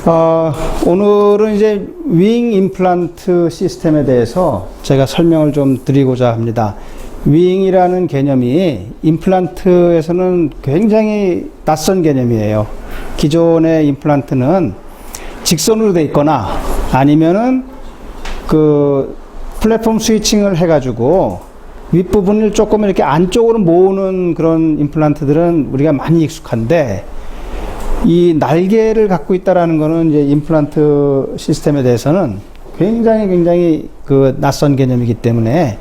오늘은 이제 윙 임플란트 시스템에 대해서 제가 설명을 좀 드리고자 합니다. 윙이라는 개념이 임플란트에서는 굉장히 낯선 개념이에요. 기존의 임플란트는 직선으로 돼 있거나 아니면은 그 플랫폼 스위칭을 해가지고 윗부분을 조금 이렇게 안쪽으로 모으는 그런 임플란트들은 우리가 많이 익숙한데, 이 날개를 갖고 있다라는 거는 이제 임플란트 시스템에 대해서는 굉장히 그 낯선 개념이기 때문에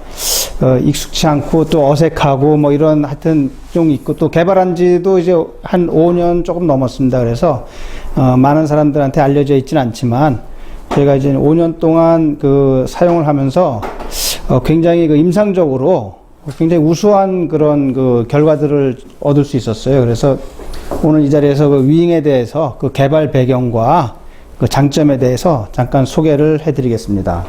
익숙치 않고 또 어색하고 뭐 이런 하여튼 좀 있고, 또 개발한 지도 이제 한 5년 조금 넘었습니다. 그래서 많은 사람들한테 알려져 있지는 않지만 제가 이제 5년 동안 그 사용을 하면서 굉장히 그 임상적으로 굉장히 우수한 그런 그 결과들을 얻을 수 있었어요. 그래서 오늘 이 자리에서 그 윙에 대해서 그 개발 배경과 그 장점에 대해서 잠깐 소개를 해드리겠습니다.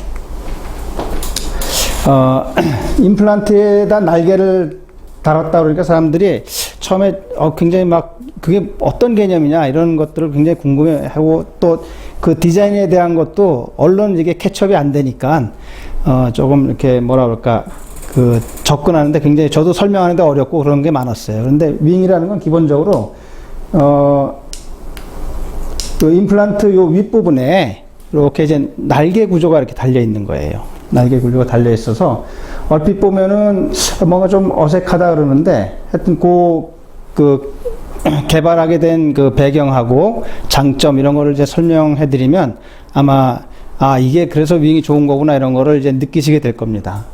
임플란트에다 날개를 달았다 그러니까 사람들이 처음에 굉장히 막 그게 어떤 개념이냐 이런 것들을 굉장히 궁금해하고, 또 그 디자인에 대한 것도 얼른 이게 캐치업이 안 되니까 조금 이렇게 뭐라 그럴까 그 접근하는데 굉장히 저도 설명하는데 어렵고 그런 게 많았어요. 그런데 윙이라는 건 기본적으로 그 임플란트 요 윗부분에 이렇게 이제 날개 구조가 이렇게 달려 있는 거예요. 날개 구조가 달려 있어서 얼핏 보면은 뭔가 좀 어색하다 그러는데, 하여튼 그 개발하게 된 그 배경하고 장점 이런 거를 이제 설명해 드리면 아마 이게 그래서 윙이 좋은 거구나 이런 거를 이제 느끼시게 될 겁니다.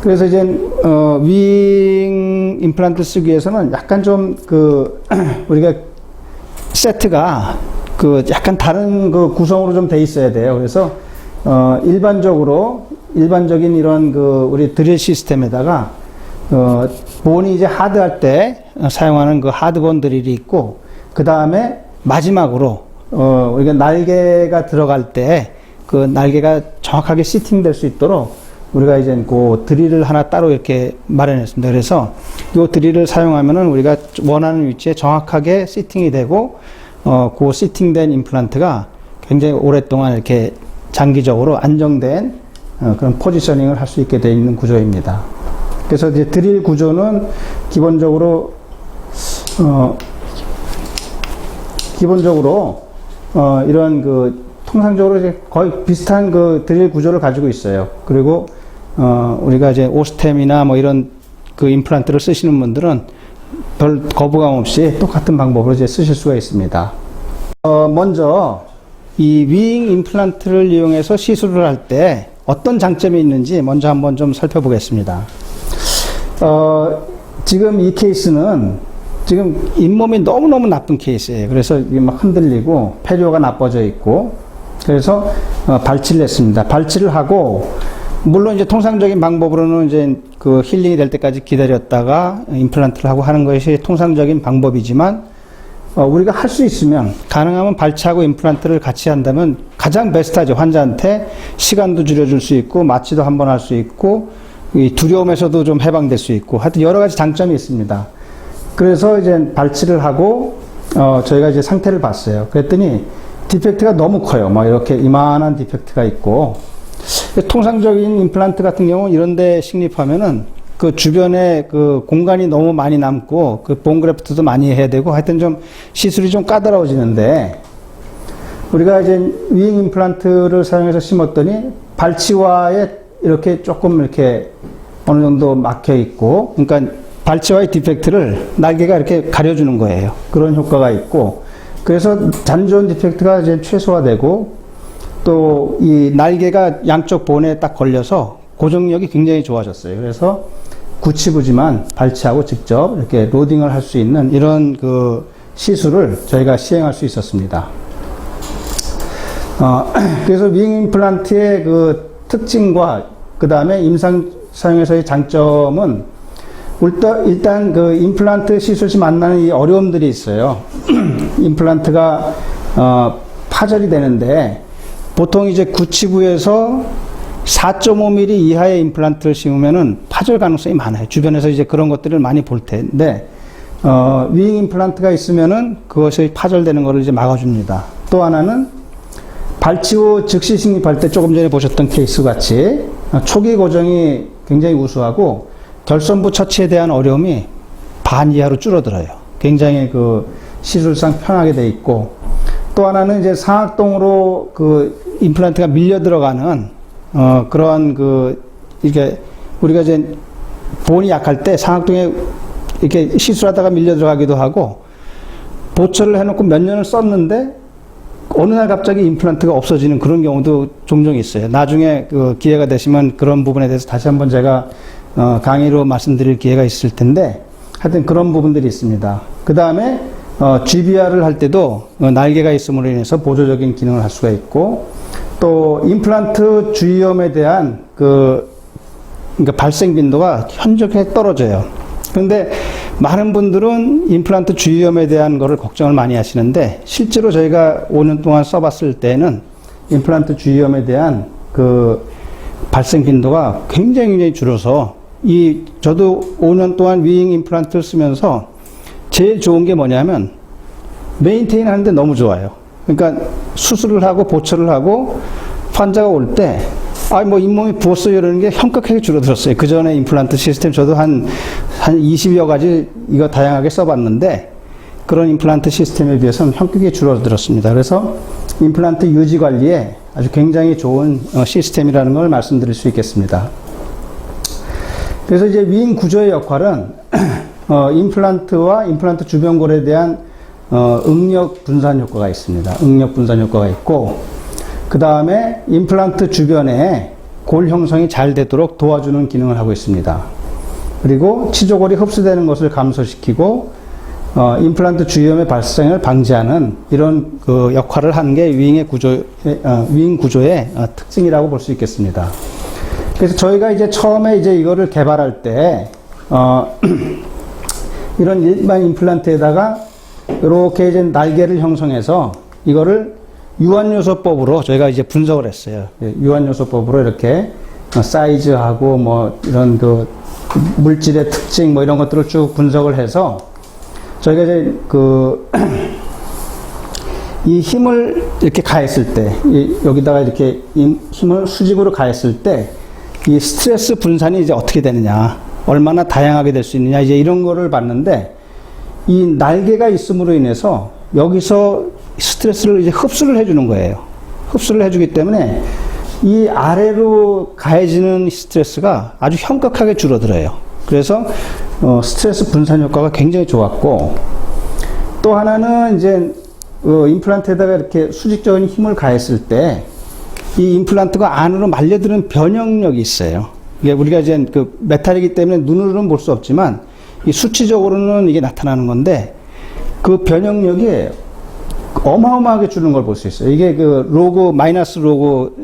그래서 이제 윙 임플란트 쓰기 위해서는 약간 좀 그 우리가 세트가 그 약간 다른 그 구성으로 좀 돼 있어야 돼요. 그래서 일반적인 이런 그 우리 드릴 시스템에다가 본이 이제 하드할 때 사용하는 그 하드본 드릴이 있고, 그 다음에 마지막으로 우리가 날개가 들어갈 때 그 날개가 정확하게 시팅될 수 있도록 우리가 이제 그 드릴을 하나 따로 이렇게 마련했습니다. 그래서 이 드릴을 사용하면은 우리가 원하는 위치에 정확하게 시팅이 되고, 그 시팅된 임플란트가 굉장히 오랫동안 이렇게 장기적으로 안정된 그런 포지셔닝을 할 수 있게 되어 있는 구조입니다. 그래서 이제 드릴 구조는 기본적으로 이런 그 통상적으로 이제 거의 비슷한 그 드릴 구조를 가지고 있어요. 그리고 우리가 이제 오스템이나 뭐 이런 그 임플란트를 쓰시는 분들은 별 거부감 없이 똑같은 방법으로 이제 쓰실 수가 있습니다. 먼저 이 윙 임플란트를 이용해서 시술을 할 때 어떤 장점이 있는지 먼저 한번 좀 살펴보겠습니다. 지금 이 케이스는 지금 잇몸이 너무너무 나쁜 케이스예요. 그래서 이게 막 흔들리고 폐뇨가 나빠져 있고, 그래서 발치를 했습니다. 발치를 하고, 물론 이제 통상적인 방법으로는 이제 그 힐링이 될 때까지 기다렸다가 임플란트를 하고 하는 것이 통상적인 방법이지만, 우리가 할 수 있으면 가능하면 발치하고 임플란트를 같이 한다면 가장 베스트하죠. 환자한테 시간도 줄여줄 수 있고 마취도 한번 할 수 있고 이 두려움에서도 좀 해방될 수 있고, 하여튼 여러 가지 장점이 있습니다. 그래서 이제 발치를 하고 저희가 이제 상태를 봤어요. 그랬더니 디펙트가 너무 커요. 막 이렇게 이만한 디펙트가 있고, 통상적인 임플란트 같은 경우 이런데 식립하면은 그 주변에 그 공간이 너무 많이 남고 그 본그래프트도 많이 해야 되고 하여튼 좀 시술이 좀 까다로워지는데, 우리가 이제 윙 임플란트를 사용해서 심었더니 발치와에 이렇게 조금 이렇게 어느 정도 막혀 있고, 그러니까 발치와의 디펙트를 날개가 이렇게 가려주는 거예요. 그런 효과가 있고, 그래서 잔존 디펙트가 이제 최소화되고, 또 이 날개가 양쪽 본에 딱 걸려서 고정력이 굉장히 좋아졌어요. 그래서 구치부지만 발치하고 직접 이렇게 로딩을 할 수 있는 이런 그 시술을 저희가 시행할 수 있었습니다. 그래서 윙 임플란트의 그 특징과 그 다음에 임상 사용에서의 장점은 일단 그 임플란트 시술 시 만나는 이 어려움들이 있어요. 임플란트가 파절이 되는데 보통 이제 구치부에서 4.5mm 이하의 임플란트를 심으면은 파절 가능성이 많아요. 주변에서 이제 그런 것들을 많이 볼 텐데 윙 임플란트가 있으면은 그것이 파절되는 것을 이제 막아줍니다. 또 하나는 발치 후 즉시 식립할 때 조금 전에 보셨던 케이스 같이 초기 고정이 굉장히 우수하고 결손부 처치에 대한 어려움이 반 이하로 줄어들어요. 굉장히 그 시술상 편하게 돼 있고, 또 하나는 이제 상악동으로 그 임플란트가 밀려 들어가는 그러한 그 이게 우리가 이제 본이 약할 때 상악동에 이렇게 시술하다가 밀려 들어가기도 하고, 보철을 해놓고 몇 년을 썼는데 어느 날 갑자기 임플란트가 없어지는 그런 경우도 종종 있어요. 나중에 그 기회가 되시면 그런 부분에 대해서 다시 한번 제가 강의로 말씀드릴 기회가 있을 텐데, 하여튼 그런 부분들이 있습니다. 그 다음에 GBR을 할 때도 날개가 있음으로 인해서 보조적인 기능을 할 수가 있고, 또 임플란트 주위염에 대한 그러니까 발생 빈도가 현저하게 떨어져요. 그런데 많은 분들은 임플란트 주위염에 대한 거를 걱정을 많이 하시는데, 실제로 저희가 5년 동안 써봤을 때는 임플란트 주위염에 대한 그 발생 빈도가 굉장히 줄어서, 저도 5년 동안 위잉 임플란트를 쓰면서 제일 좋은 게 뭐냐면 메인테인 하는데 너무 좋아요. 그러니까 수술을 하고 보철을 하고 환자가 올 때 뭐 잇몸이 부었어요 이러는 게 현격하게 줄어들었어요. 그 전에 임플란트 시스템 저도 한 20여 가지 이거 다양하게 써봤는데, 그런 임플란트 시스템에 비해서는 현격하게 줄어들었습니다. 그래서 임플란트 유지 관리에 아주 굉장히 좋은 시스템이라는 걸 말씀드릴 수 있겠습니다. 그래서 이제 위잉 구조의 역할은 임플란트와 임플란트 주변골에 대한 응력 분산 효과가 있습니다. 응력 분산 효과가 있고, 그 다음에 임플란트 주변에 골 형성이 잘 되도록 도와주는 기능을 하고 있습니다. 그리고 치조골이 흡수되는 것을 감소시키고 임플란트 주위염의 발생을 방지하는 이런 그 역할을 하는 게 위잉 구조의 특징이라고 볼 수 있겠습니다. 그래서 저희가 이제 처음에 이제 이거를 개발할 때 이런 일반 임플란트에다가 이렇게 이제 날개를 형성해서 이거를 유한요소법으로 저희가 이제 분석을 했어요. 유한요소법으로 이렇게 사이즈하고 뭐 이런 그 물질의 특징 뭐 이런 것들을 쭉 분석을 해서 저희가 이제 이 힘을 이렇게 가했을 때, 여기다가 이렇게 힘을 수직으로 가했을 때 이 스트레스 분산이 이제 어떻게 되느냐, 얼마나 다양하게 될 수 있느냐, 이제 이런 거를 봤는데, 이 날개가 있음으로 인해서 여기서 스트레스를 이제 흡수를 해주는 거예요. 흡수를 해주기 때문에 이 아래로 가해지는 스트레스가 아주 현격하게 줄어들어요. 그래서 스트레스 분산 효과가 굉장히 좋았고, 또 하나는 이제 임플란트에다가 이렇게 수직적인 힘을 가했을 때 이 임플란트가 안으로 말려드는 변형력이 있어요. 이게 우리가 이제 그 메탈이기 때문에 눈으로는 볼 수 없지만 이 수치적으로는 이게 나타나는 건데, 그 변형력이 어마어마하게 줄는 걸 볼 수 있어요. 이게 그 로그, 마이너스 로그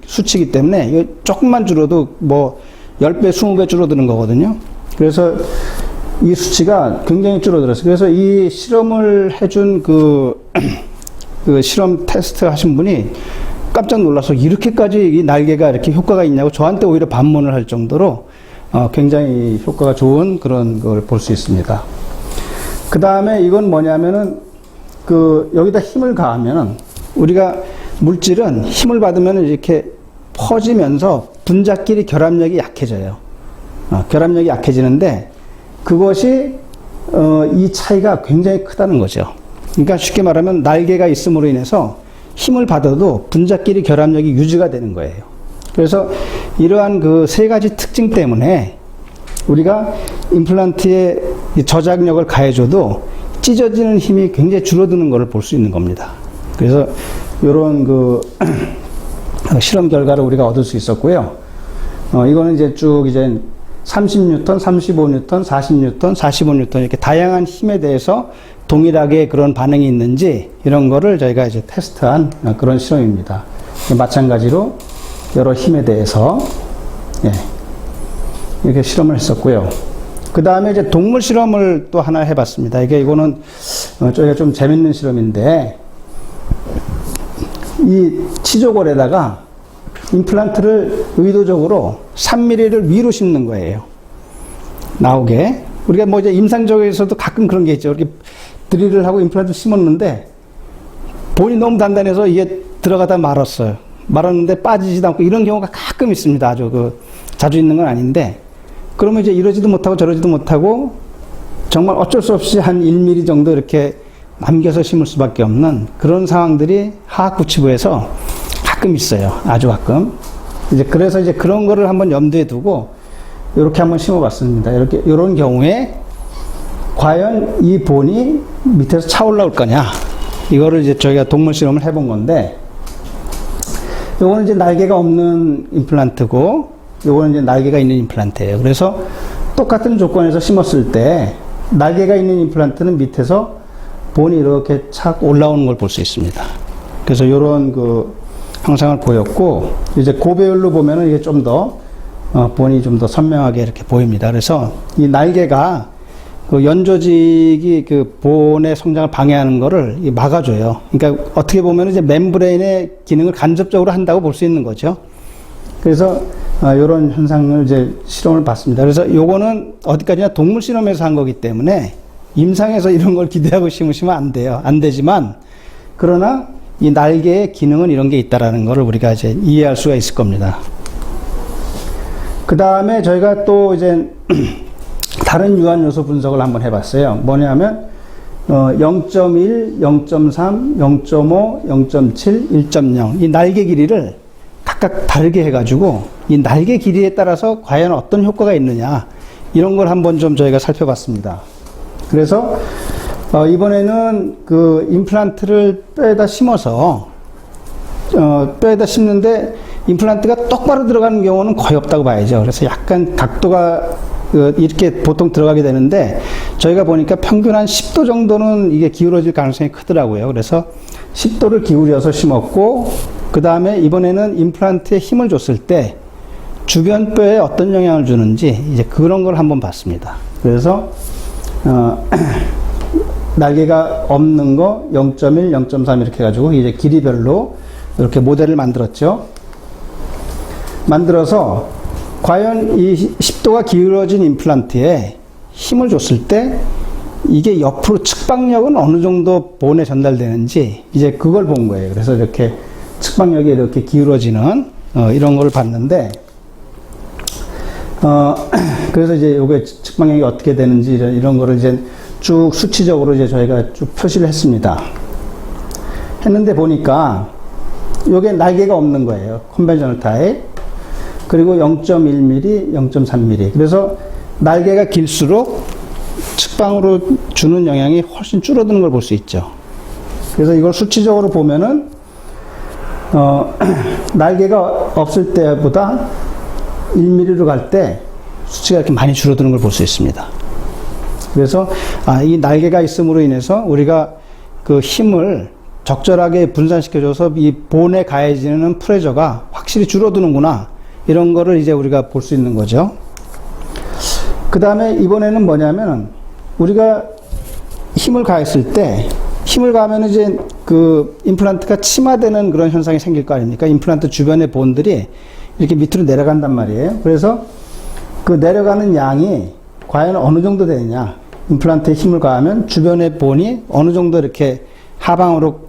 수치이기 때문에 이거 조금만 줄어도 뭐 10배, 20배 줄어드는 거거든요. 그래서 이 수치가 굉장히 줄어들었어요. 그래서 이 실험을 해준 그 실험 테스트 하신 분이 깜짝 놀라서 이렇게까지 이 날개가 이렇게 효과가 있냐고 저한테 오히려 반문을 할 정도로 굉장히 효과가 좋은 그런 걸 볼 수 있습니다. 그 다음에 이건 뭐냐면은 여기다 힘을 가하면은 우리가 물질은 힘을 받으면 이렇게 퍼지면서 분자끼리 결합력이 약해져요. 결합력이 약해지는데 그것이 이 차이가 굉장히 크다는 거죠. 그러니까 쉽게 말하면 날개가 있음으로 인해서 힘을 받아도 분자끼리 결합력이 유지가 되는 거예요. 그래서 이러한 그 세 가지 특징 때문에 우리가 임플란트에 저작력을 가해줘도 찢어지는 힘이 굉장히 줄어드는 것을 볼 수 있는 겁니다. 그래서 이런 그 실험 결과를 우리가 얻을 수 있었고요. 이거는 이제 쭉 이제 30N, 35N, 40N, 45N 이렇게 다양한 힘에 대해서 동일하게 그런 반응이 있는지 이런 거를 저희가 이제 테스트한 그런 실험입니다. 마찬가지로 여러 힘에 대해서 이렇게 실험을 했었고요. 그 다음에 이제 동물 실험을 또 하나 해봤습니다. 이거는 저희가 좀 재밌는 실험인데, 이 치조골에다가 임플란트를 의도적으로 3mm를 위로 심는 거예요. 나오게. 우리가 뭐 이제 임상적에서도 가끔 그런 게 있죠. 이렇게 드릴을 하고 임플란트 심었는데 본이 너무 단단해서 이게 들어가다 말았어요. 말았는데 빠지지도 않고 이런 경우가 가끔 있습니다. 아주 자주 있는 건 아닌데, 그러면 이제 이러지도 못하고 저러지도 못하고 정말 어쩔 수 없이 한 1mm 정도 이렇게 남겨서 심을 수밖에 없는 그런 상황들이 하학구치부에서 가끔 있어요. 아주 가끔. 그래서 이제 그런 거를 한번 염두에 두고 이렇게 한번 심어봤습니다. 이렇게, 이런 경우에 과연 이 본이 밑에서 차 올라올 거냐. 이거를 이제 저희가 동물 실험을 해본 건데, 요거는 이제 날개가 없는 임플란트고, 요거는 이제 날개가 있는 임플란트예요. 그래서 똑같은 조건에서 심었을 때, 날개가 있는 임플란트는 밑에서 본이 이렇게 착 올라오는 걸 볼 수 있습니다. 그래서 요런 형상을 보였고, 이제 고배율로 보면은 이게 좀 더, 본이 좀 더 선명하게 이렇게 보입니다. 그래서 이 날개가 연조직이 본의 성장을 방해하는 거를 막아줘요. 그러니까 어떻게 보면 이제 멤브레인의 기능을 간접적으로 한다고 볼 수 있는 거죠. 그래서 이런 현상을 이제 실험을 봤습니다. 그래서 요거는 어디까지나 동물 실험에서 한 거기 때문에 임상에서 이런 걸 기대하고 심으시면 안 돼요. 안 되지만, 그러나 이 날개의 기능은 이런 게 있다라는 거를 우리가 이제 이해할 수가 있을 겁니다. 그 다음에 저희가 또 이제 다른 유한 요소 분석을 한번 해봤어요. 뭐냐면 0.1, 0.3, 0.5, 0.7, 1.0 이 날개 길이를 각각 다르게 해가지고 이 날개 길이에 따라서 과연 어떤 효과가 있느냐, 이런 걸 한번 좀 저희가 살펴봤습니다. 그래서 이번에는 임플란트를 뼈에다 심어서 뼈에다 심는데 임플란트가 똑바로 들어가는 경우는 거의 없다고 봐야죠. 그래서 약간 각도가 이렇게 보통 들어가게 되는데, 저희가 보니까 평균 한 10도 정도는 이게 기울어질 가능성이 크더라고요. 그래서 10도를 기울여서 심었고, 그 다음에 이번에는 임플란트에 힘을 줬을 때 주변 뼈에 어떤 영향을 주는지 이제 그런 걸 한번 봤습니다. 그래서 날개가 없는 거 0.1, 0.3 이렇게 해가지고 이제 길이별로 이렇게 모델을 만들었죠. 만들어서 과연 이 10도가 기울어진 임플란트에 힘을 줬을 때 이게 옆으로 측방력은 어느 정도 본에 전달되는지 이제 그걸 본 거예요. 그래서 이렇게 측방력이 이렇게 기울어지는 이런 걸 봤는데, 그래서 이제 요게 측방력이 어떻게 되는지 이런 거를 이제 쭉 수치적으로 이제 저희가 쭉 표시를 했습니다. 했는데 보니까 요게 날개가 없는 거예요. 컨벤셔널 타입. 그리고 0.1mm, 0.3mm. 그래서 날개가 길수록 측방으로 주는 영향이 훨씬 줄어드는 걸 볼 수 있죠. 그래서 이걸 수치적으로 보면은 날개가 없을 때보다 1mm로 갈 때 수치가 이렇게 많이 줄어드는 걸 볼 수 있습니다. 그래서 이 날개가 있음으로 인해서 우리가 힘을 적절하게 분산시켜줘서 이 본에 가해지는 프레저가 확실히 줄어드는구나, 이런 거를 이제 우리가 볼 수 있는 거죠. 그 다음에 이번에는 뭐냐면, 우리가 힘을 가했을 때, 힘을 가하면 이제 임플란트가 침하되는 그런 현상이 생길 거 아닙니까? 임플란트 주변의 본들이 이렇게 밑으로 내려간단 말이에요. 그래서 내려가는 양이 과연 어느 정도 되느냐. 임플란트에 힘을 가하면 주변의 본이 어느 정도 이렇게 하방으로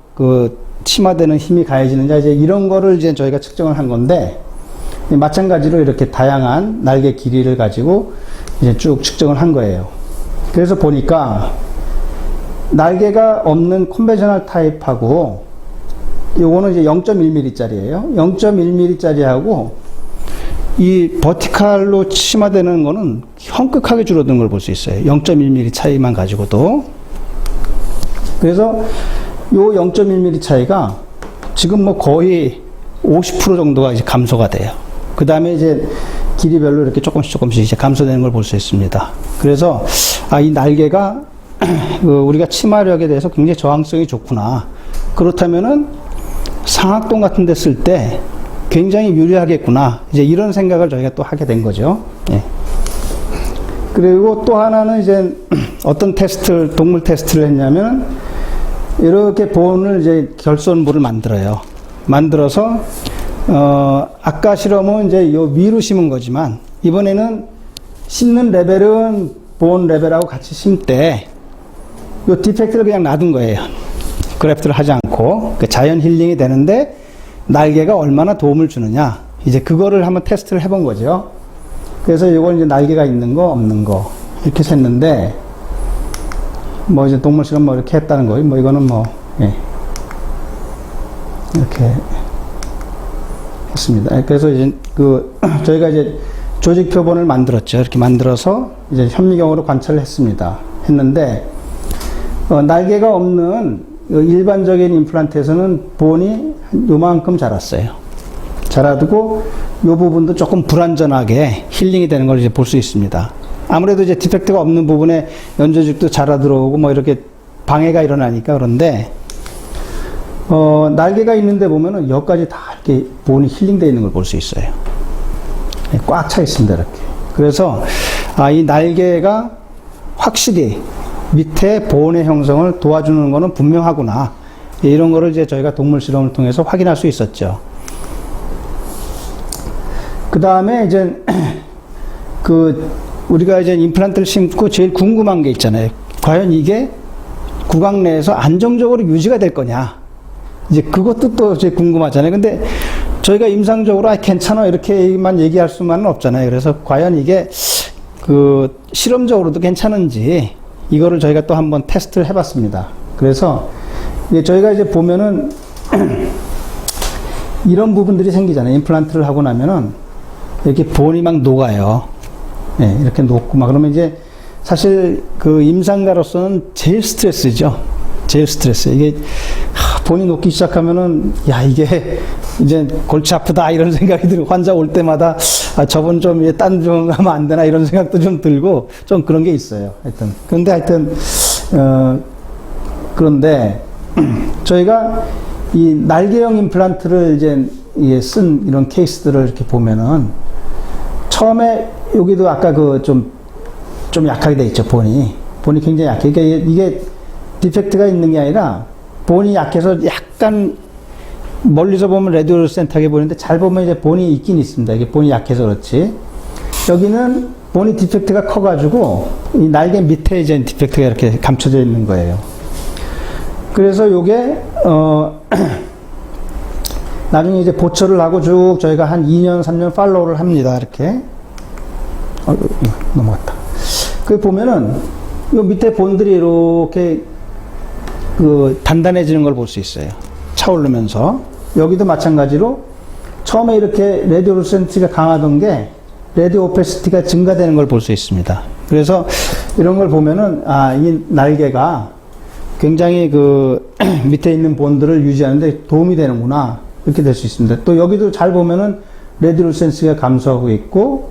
침하되는 힘이 가해지느냐, 이제 이런 거를 이제 저희가 측정을 한 건데, 마찬가지로 이렇게 다양한 날개 길이를 가지고 이제 쭉 측정을 한 거예요. 그래서 보니까 날개가 없는 컨벤셔널 타입하고, 요거는 이제 0.1mm 짜리예요. 0.1mm 짜리하고 이 버티칼로 침하되는 거는 현격하게 줄어드는 걸 볼 수 있어요. 0.1mm 차이만 가지고도. 그래서 요 0.1mm 차이가 지금 뭐 거의 50% 정도가 이제 감소가 돼요. 그 다음에 이제 길이별로 이렇게 조금씩 이제 감소되는 걸 볼 수 있습니다. 그래서 이 날개가 우리가 침하력에 대해서 굉장히 저항성이 좋구나. 그렇다면은 상악동 같은 데 쓸 때 굉장히 유리하겠구나. 이제 이런 생각을 저희가 또 하게 된 거죠. 예. 그리고 또 하나는 이제 어떤 동물 테스트를 했냐면, 이렇게 본을 이제 결손부를 만들어요. 만들어서 아까 실험은 이제 요 위로 심은 거지만, 이번에는 심는 레벨은 본 레벨하고 같이 심때 요 디펙트를 그냥 놔둔 거예요. 그래프트를 하지 않고. 않고 그 자연 힐링이 되는데 날개가 얼마나 도움을 주느냐. 이제 그거를 한번 테스트를 해본 거죠. 그래서 이걸 이제 날개가 있는 거, 없는 거 이렇게 샜는데 뭐 이제 동물 실험 뭐 이렇게 했다는 거예요. 뭐 이거는 뭐 예. 이렇게 했습니다. 그래서 이제 저희가 이제 조직 표본을 만들었죠. 이렇게 만들어서 이제 현미경으로 관찰을 했는데 날개가 없는 일반적인 임플란트에서는 본이 요만큼 자랐어요. 자라두고 이 부분도 조금 불완전하게 힐링이 되는 걸 이제 볼 수 있습니다. 아무래도 이제 디펙트가 없는 부분에 연조직도 자라 들어오고 뭐 이렇게 방해가 일어나니까. 그런데 날개가 있는데 보면은 여기까지 다 이렇게 본이 힐링되어 있는 걸 볼 수 있어요. 꽉 차 있습니다, 이렇게. 그래서 이 날개가 확실히 밑에 본의 형성을 도와주는 거는 분명하구나. 이런 거를 이제 저희가 동물 실험을 통해서 확인할 수 있었죠. 그 다음에 이제 우리가 이제 임플란트를 심고 제일 궁금한 게 있잖아요. 과연 이게 구강 내에서 안정적으로 유지가 될 거냐. 이제 그것도 또 이제 궁금하잖아요. 근데 저희가 임상적으로 괜찮아 이렇게만 얘기할 수만은 없잖아요. 그래서 과연 이게 실험적으로도 괜찮은지 이거를 저희가 또 한번 테스트를 해봤습니다. 그래서 저희가 이제 보면은 이런 부분들이 생기잖아요. 임플란트를 하고 나면은 이렇게 본이 막 녹아요. 네, 이렇게 녹고 막 그러면 이제 사실 임상가로서는 제일 스트레스죠. 제일 스트레스. 이게 본이 녹기 시작하면은 이게 이제 골치 아프다 이런 생각이 들고 환자 올 때마다 저번 좀 딴 좀 하면 안 되나 이런 생각도 좀 들고 좀 그런 게 있어요. 그런데 저희가 이 날개형 임플란트를 이제 쓴 이런 케이스들을 이렇게 보면은 처음에 여기도 아까 좀 약하게 돼 있죠. 본이 굉장히 약해. 그러니까 이게 디펙트가 있는 게 아니라 본이 약해서 약간 멀리서 보면 레디오센터하게 보이는데 잘 보면 이제 본이 있긴 있습니다. 이게 본이 약해서 그렇지. 여기는 본이 디펙트가 커가지고 이 날개 밑에 이제 디펙트가 이렇게 감춰져 있는 거예요. 그래서 요게 나중에 이제 보초를 하고 쭉 저희가 한 2년, 3년 팔로우를 합니다. 이렇게. 넘어갔다. 그 보면은 요 밑에 본들이 이렇게 단단해지는 걸 볼 수 있어요. 차오르면서. 여기도 마찬가지로 처음에 이렇게 레디오루센트가 강하던 게 레디오 오페시티가 증가되는 걸 볼 수 있습니다. 그래서 이런 걸 보면은 이 날개가 굉장히 밑에 있는 본들을 유지하는데 도움이 되는구나. 이렇게 될 수 있습니다. 또 여기도 잘 보면은 레디오루센트가 감소하고 있고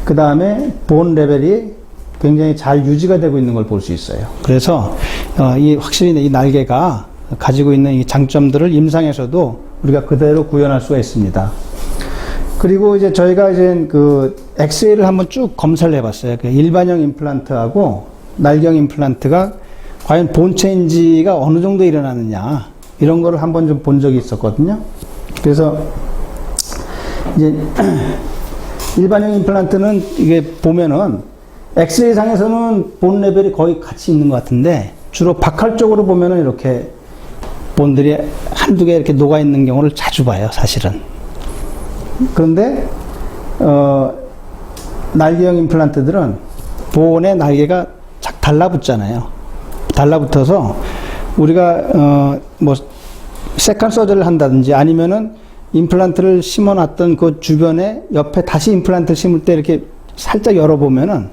그 다음에 본 레벨이 굉장히 잘 유지가 되고 있는 걸 볼 수 있어요. 그래서 확실히 이 날개가 가지고 있는 이 장점들을 임상에서도 우리가 그대로 구현할 수가 있습니다. 그리고 이제 저희가 이제 엑스레이를 한번 쭉 검사를 해봤어요. 일반형 임플란트하고 날개형 임플란트가 과연 본 체인지가 어느 정도 일어나느냐 이런 거를 한번 좀 본 적이 있었거든요. 그래서 이제 일반형 임플란트는 이게 보면은 엑스레이 상에서는 본 레벨이 거의 같이 있는 것 같은데 주로 박할 쪽으로 보면은 이렇게 본들이 한두 개 이렇게 녹아 있는 경우를 자주 봐요, 사실은. 그런데 날개형 임플란트들은 본의 날개가 달라붙잖아요. 달라붙어서 우리가 세컨 서저리를 한다든지 아니면은 임플란트를 심어놨던 그 주변에 옆에 다시 임플란트를 심을 때 이렇게 살짝 열어보면은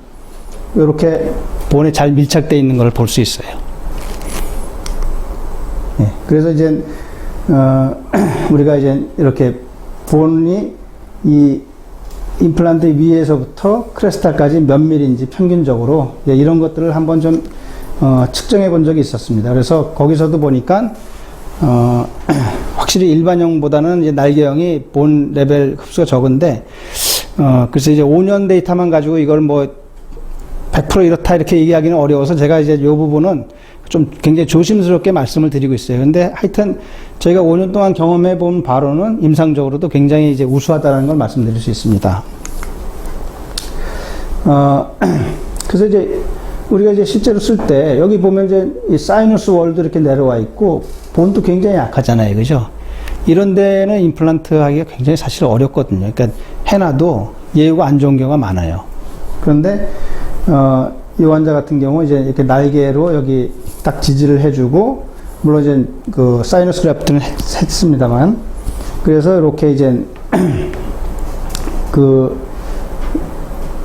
이렇게 본에 잘 밀착되어 있는 걸 볼 수 있어요. 네, 그래서 이제 우리가 이제 이렇게 본이 이 임플란트 위에서부터 크레스탈까지 몇 밀인지 평균적으로 이런 것들을 한번 좀 측정해 본 적이 있었습니다. 그래서 거기서도 보니까 확실히 일반형보다는 이제 날개형이 본 레벨 흡수가 적은데 그래서 이제 5년 데이터만 가지고 이걸 100% 이렇다 이렇게 얘기하기는 어려워서 제가 이제 이 부분은 좀 굉장히 조심스럽게 말씀을 드리고 있어요. 근데 하여튼 저희가 5년 동안 경험해 본 바로는 임상적으로도 굉장히 이제 우수하다는 걸 말씀드릴 수 있습니다. 그래서 이제 우리가 이제 실제로 쓸 때 여기 보면 이제 이 사이너스 월도 이렇게 내려와 있고 본도 굉장히 약하잖아요. 그죠? 이런 데는 임플란트 하기가 굉장히 사실 어렵거든요. 그러니까 해놔도 예후가 안 좋은 경우가 많아요. 그런데, 이 환자 같은 경우 이제 이렇게 날개로 여기 딱 지지를 해주고, 물론 이제 그 사이너스 그래프트는 했습니다만, 그래서 이렇게 이제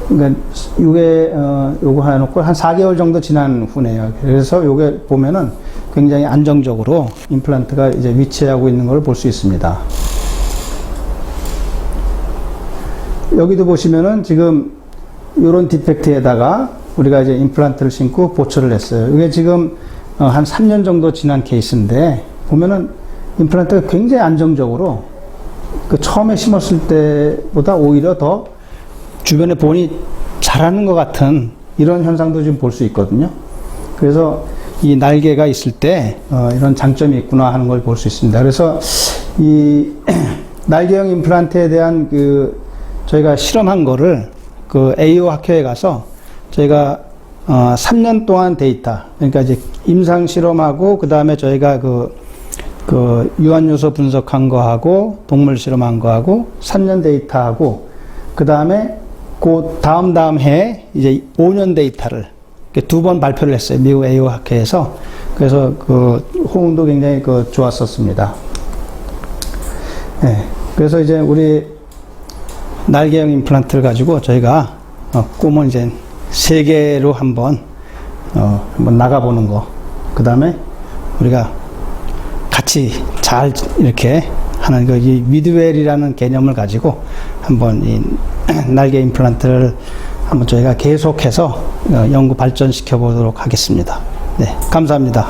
그러니까 요거 해놓고 한 4개월 정도 지난 후네요. 그래서 요게 보면은 굉장히 안정적으로 임플란트가 이제 위치하고 있는 걸 볼 수 있습니다. 여기도 보시면은 지금 요런 디펙트에다가 우리가 이제 임플란트를 심고 보초를 했어요. 이게 지금 한 3년 정도 지난 케이스인데 보면은 임플란트가 굉장히 안정적으로 그 처음에 심었을 때보다 오히려 더 주변의 본이 자라는 것 같은 이런 현상도 좀 볼 수 있거든요. 그래서 이 날개가 있을 때 이런 장점이 있구나 하는 걸 볼 수 있습니다. 그래서 이 날개형 임플란트에 대한 저희가 실험한 거를 그 AO 학회에 가서 저희가 3년 동안 데이터, 그러니까 이제 임상 실험하고 그 다음에 저희가 그 유한 요소 분석한 거하고 동물 실험한 거하고 3년 데이터하고 그 다음에 그 다음 해에 이제 5년 데이터를 두 번 발표를 했어요. 미국 AO 학회에서. 그래서 그 호응도 굉장히 좋았었습니다. 네. 그래서 이제 우리 날개형 임플란트를 가지고 저희가 꿈은 이제 세계로 한번 나가보는 거. 그 다음에 우리가 같이 잘 이렇게 하는 이 미드웰이라는 개념을 가지고 한번 이 날개 임플란트를 한번 저희가 계속해서 연구 발전시켜 보도록 하겠습니다. 네, 감사합니다.